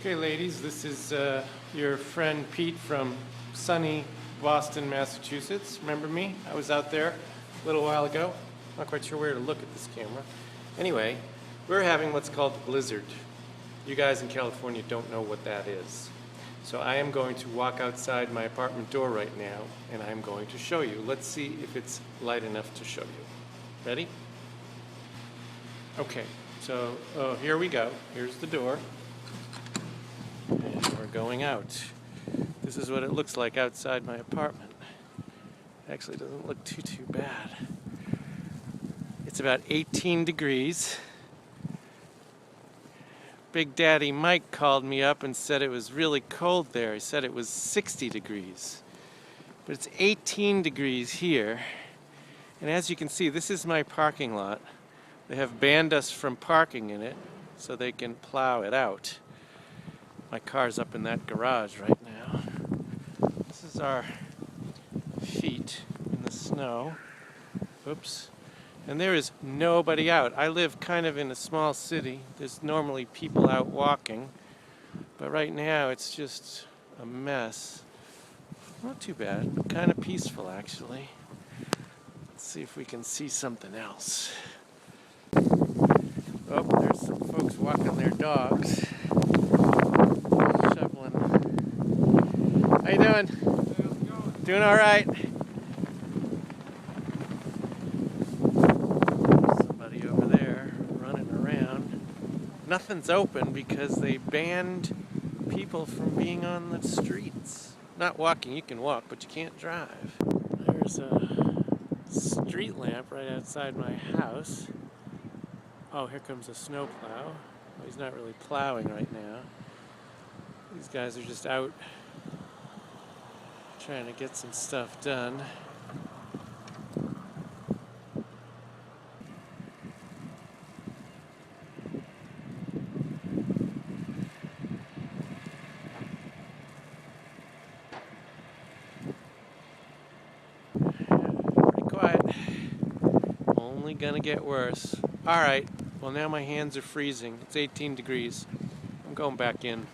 Okay, ladies, this is your friend Pete from sunny Boston, Massachusetts. Remember me? I was out there a little while ago. Not quite sure where to look at this camera. Anyway, we're having what's called a blizzard. You guys in California don't know what that is. So I am going to walk outside my apartment door right now, and I'm going to show you. Let's see if it's light enough to show you. Ready? Okay, so here we go. Here's the door. And we're going out. This is what it looks like outside my apartment. Actually, it doesn't look too bad. It's about 18 degrees. Big Daddy Mike called me up and said it was really cold there. He said it was 60 degrees. But it's 18 degrees here. And as you can see, this is my parking lot. They have banned us from parking in it so they can plow it out. My car's up in that garage right now. This is our feet in the snow. Oops. And there is nobody out. I live kind of in a small city. There's normally people out walking. But right now it's just a mess. Not too bad. Kind of peaceful, actually. Let's see if we can see something else. Oh, there's some folks walking their dogs. Shoveling. How you doing? Hey, how's it going? Doing all right. Somebody over there running around. Nothing's open because they banned people from being on the streets. Not walking, you can walk, but you can't drive. There's a street lamp right outside my house. Oh, here comes a snowplow. Well, he's not really plowing right now. These guys are just out trying to get some stuff done. Pretty quiet. Only gonna get worse. All right. Well, now my hands are freezing. It's 18 degrees. I'm going back in.